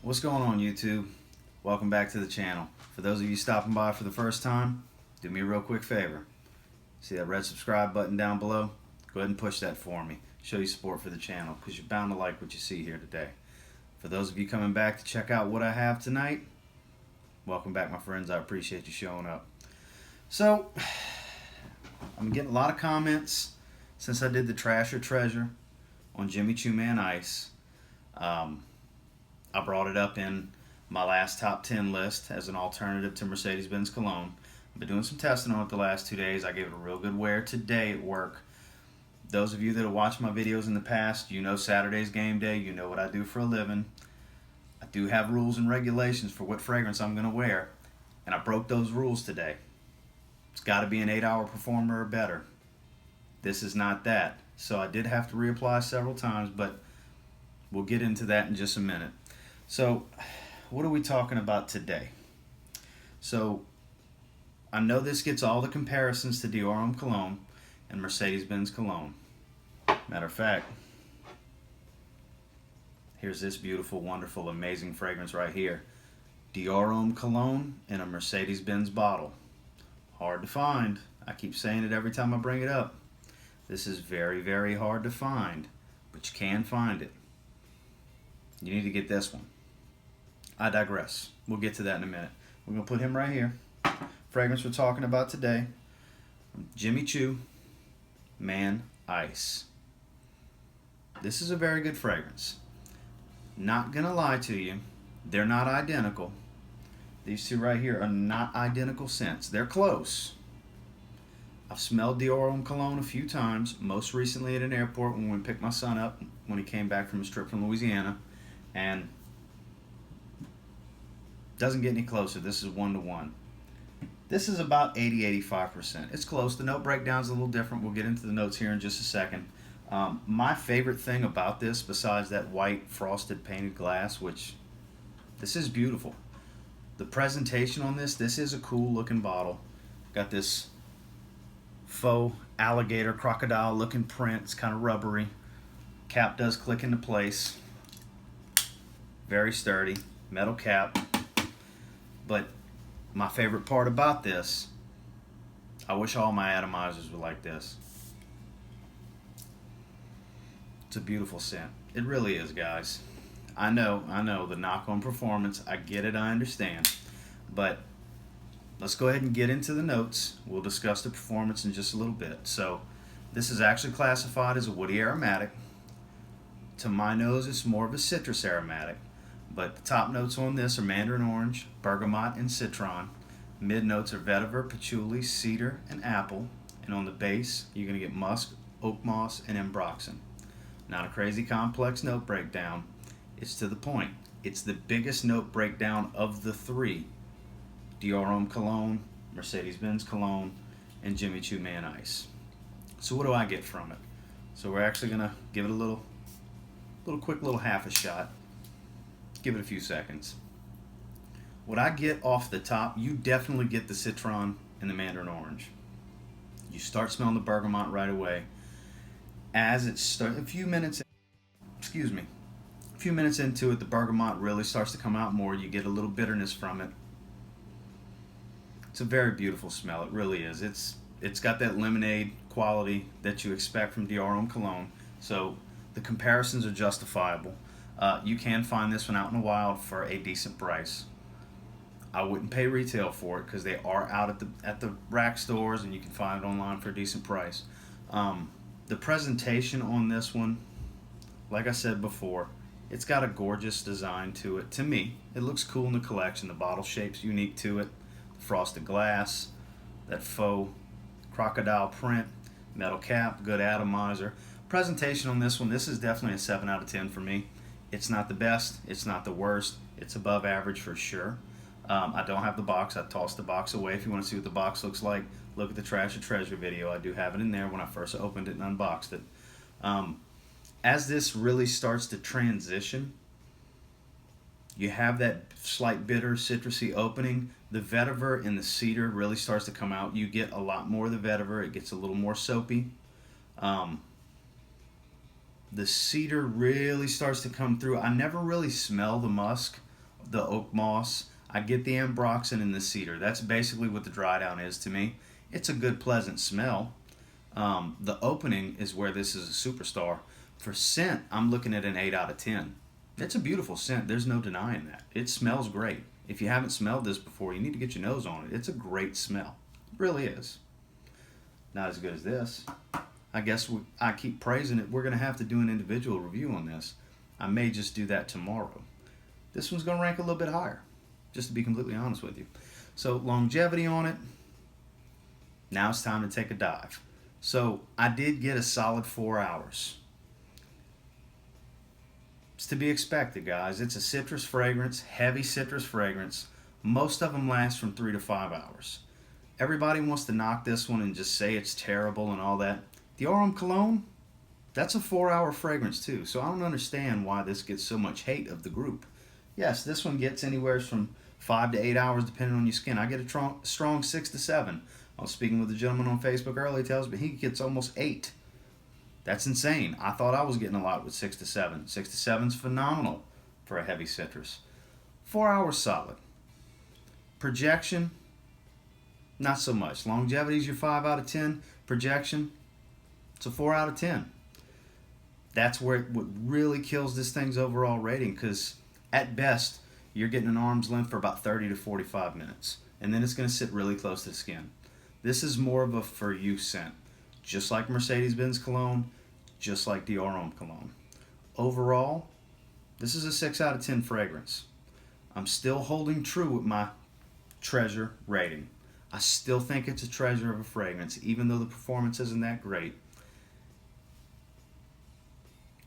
What's going on, YouTube? Welcome back to the channel. For those of you stopping by for the first time, do me a real quick favor. See that red subscribe button down below? Go ahead and push that for me. Show your support for the channel because you're bound to like what you see here today. For those of you coming back to check out what I have tonight, welcome back, my friends. I appreciate you showing up. So, I'm getting a lot of comments since I did the Trash or Treasure on Choo Man Ice. I brought it up in my last top 10 list as an alternative to Mercedes-Benz Cologne. I've been doing some testing on it the last 2 days. I gave it a real good wear today at work. Those of you that have watched my videos in the past, you know Saturday's game day. You know what I do for a living. I do have rules and regulations for what fragrance I'm going to wear, and I broke those rules today. It's got to be an 8-hour performer or better. This is not that. So I did have to reapply several times, but we'll get into that in just a minute. So, what are we talking about today? So, I know this gets all the comparisons to Homme Cologne and Mercedes-Benz Cologne. Matter of fact, here's this beautiful, wonderful, amazing fragrance right here. Homme Cologne in a Mercedes-Benz bottle. Hard to find. I keep saying it every time I bring it up. This is very, very hard to find, but you can find it. You need to get this one. I digress. We'll get to that in a minute. We're going to put him right here. Fragrance we're talking about today. Choo Man Ice. This is a very good fragrance. Not going to lie to you. They're not identical. These two right here are not identical scents. They're close. I've smelled Homme Cologne a few times, most recently at an airport when we picked my son up when he came back from his trip from Louisiana, and doesn't get any closer. This is 1-to-1. This is about 80-85%. It's close. The note breakdown's a little different. We'll get into the notes here in just a second. My favorite thing about this, besides that white frosted painted glass, which this is beautiful. The presentation on this is a cool looking bottle. Got this faux alligator crocodile looking print. It's kind of rubbery. Cap does click into place. Very sturdy. Metal cap. But my favorite part about this, I wish all my atomizers were like this. It's a beautiful scent. It really is, guys. I know, the knock on performance. I get it, I understand. But let's go ahead and get into the notes. We'll discuss the performance in just a little bit. So this is actually classified as a woody aromatic. To my nose, it's more of a citrus aromatic. But the top notes on this are mandarin orange, bergamot, and citron. Mid notes are vetiver, patchouli, cedar, and apple. And on the base, you're going to get musk, oak moss, and ambroxan. Not a crazy complex note breakdown. It's to the point. It's the biggest note breakdown of the three. Homme Cologne, Mercedes-Benz Cologne, and Choo Man Ice. So what do I get from it? So we're actually going to give it a little quick little half a shot. Give it a few seconds. What I get off the top, you definitely get the citron and the mandarin orange. You start smelling the bergamot right away. As it starts, a few minutes into it, the bergamot really starts to come out more. You get a little bitterness from it. It's a very beautiful smell. It really is. It's got that lemonade quality that you expect from Homme Cologne. So the comparisons are justifiable. You can find this one out in the wild for a decent price. I wouldn't pay retail for it because they are out at the rack stores, and you can find it online for a decent price. The presentation on this one, like I said before, it's got a gorgeous design to it. To me, it looks cool in the collection. The bottle shape's unique to it. The frosted glass, that faux crocodile print, metal cap, good atomizer. Presentation on this one, this is definitely a 7 out of 10 for me. It's not the best, it's not the worst, it's above average for sure. I don't have the box. I tossed the box away. If you want to see what the box looks like, look at the Trash or Treasure video. I do have it in there when I first opened it and unboxed it. As this really starts to transition, you have that slight bitter, citrusy opening. The vetiver and the cedar really starts to come out. You get a lot more of the vetiver. It gets a little more soapy. The cedar really starts to come through. I never really smell the musk the oak moss. I get the ambroxan and the cedar. That's basically what the dry down is to me. It's a good, pleasant smell. The opening is where this is a superstar. For scent, I'm looking at an 8 out of 10. It's a beautiful scent. There's no denying that. It smells great. If you haven't smelled this before, you need to get your nose on it. It's a great smell. It really is. Not as good as this. I guess I keep praising it. We're going to have to do an individual review on this. I may just do that tomorrow. This one's going to rank a little bit higher, just to be completely honest with you. So longevity on it. Now it's time to take a dive. So I did get a solid 4 hours. It's to be expected, guys. It's a citrus fragrance, heavy citrus fragrance. Most of them last from 3 to 5 hours. Everybody wants to knock this one and just say it's terrible and all that. The Homme Cologne, that's a 4-hour fragrance too. So I don't understand why this gets so much hate of the group. Yes, this one gets anywhere from 5 to 8 hours depending on your skin. I get a strong 6 to 7. I was speaking with a gentleman on Facebook earlier. He tells me he gets almost 8. That's insane. I thought I was getting a lot with 6 to 7. 6 to 7 is phenomenal for a heavy citrus. 4 hours solid. Projection, not so much. Longevity is your 5 out of 10. Projection, it's a 4 out of 10. That's where what really kills this thing's overall rating, because at best, you're getting an arm's length for about 30 to 45 minutes. And then it's going to sit really close to the skin. This is more of a for you scent. Just like Mercedes-Benz Cologne, just like Dior Homme Cologne. Overall, this is a 6 out of 10 fragrance. I'm still holding true with my treasure rating. I still think it's a treasure of a fragrance, even though the performance isn't that great.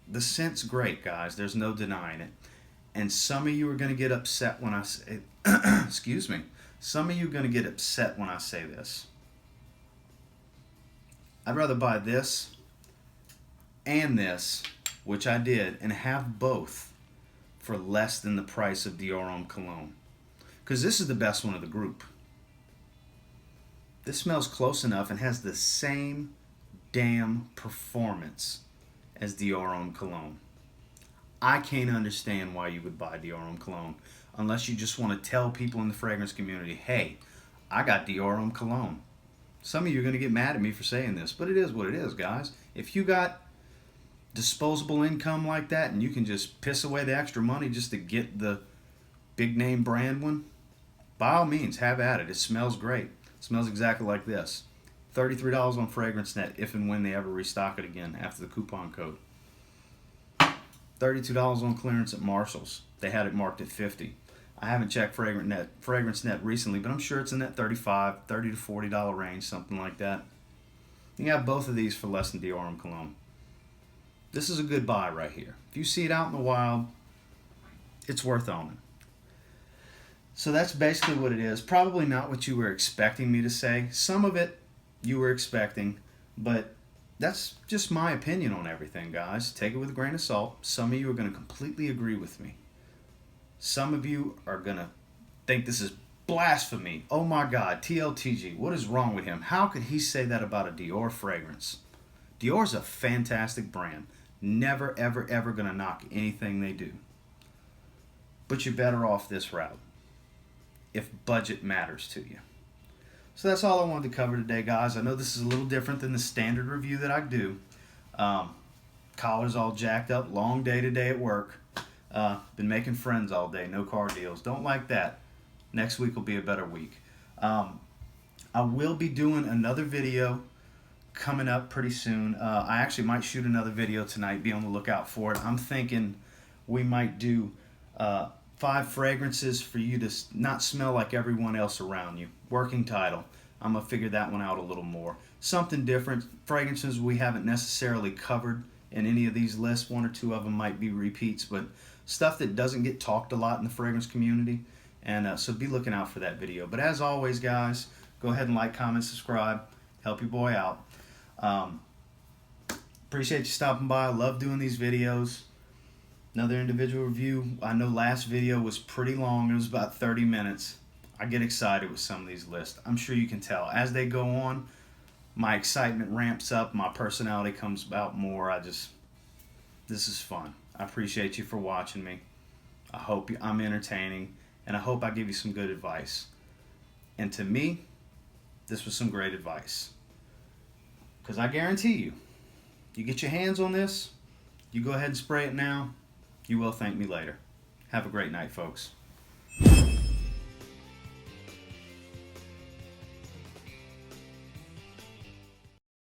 The scent's great, guys. There's no denying it. And some of you are going to get upset when I say, excuse me, some of you are going to get upset when I say this. I'd rather buy this and this, which I did, and have both for less than the price of Dior Homme Cologne. Because this is the best one of the group. This smells close enough and has the same damn performance as Dior Homme Cologne. I can't understand why you would buy Dior Homme Cologne unless you just want to tell people in the fragrance community, hey, I got Dior Homme Cologne. Some of you are going to get mad at me for saying this, but it is what it is, guys. If you got disposable income like that and you can just piss away the extra money just to get the big name brand one, by all means, have at it. It smells great. It smells exactly like this. $33 on FragranceNet if and when they ever restock it again after the coupon code. $32 on clearance at Marshall's. They had it marked at $50. I haven't checked FragranceNet recently, but I'm sure it's in that $30 to $40 range, something like that. You can have both of these for less than Dior Homme Cologne. This is a good buy right here. If you see it out in the wild, it's worth owning. So that's basically what it is. Probably not what you were expecting me to say. Some of it you were expecting, but that's just my opinion on everything, guys. Take it with a grain of salt. Some of you are going to completely agree with me. Some of you are going to think this is blasphemy. Oh my God, TLTG, what is wrong with him? How could he say that about a Dior fragrance? Dior's a fantastic brand. Never, ever, ever going to knock anything they do. But you're better off this route if budget matters to you. So that's all I wanted to cover today, guys. I know this is a little different than the standard review that I do. Collar's all jacked up. Long day today at work. Been making friends all day. No car deals. Don't like that. Next week will be a better week. I will be doing another video coming up pretty soon. I actually might shoot another video tonight. Be on the lookout for it. I'm thinking we might do 5 fragrances for you to not smell like everyone else around you. Working title. I'm going to figure that one out a little more. Something different. Fragrances we haven't necessarily covered in any of these lists. 1 or 2 of them might be repeats, but stuff that doesn't get talked a lot in the fragrance community. And so be looking out for that video. But as always, guys, go ahead and like, comment, subscribe. Help your boy out. Appreciate you stopping by. I love doing these videos. Another individual review. I know last video was pretty long. It was about 30 minutes. I get excited with some of these lists. I'm sure you can tell. As they go on, my excitement ramps up. My personality comes out more. This is fun. I appreciate you for watching me. I hope I'm entertaining, and I hope I give you some good advice. And to me, this was some great advice. Because I guarantee you, you get your hands on this, you go ahead and spray it now, you will thank me later. Have a great night, folks.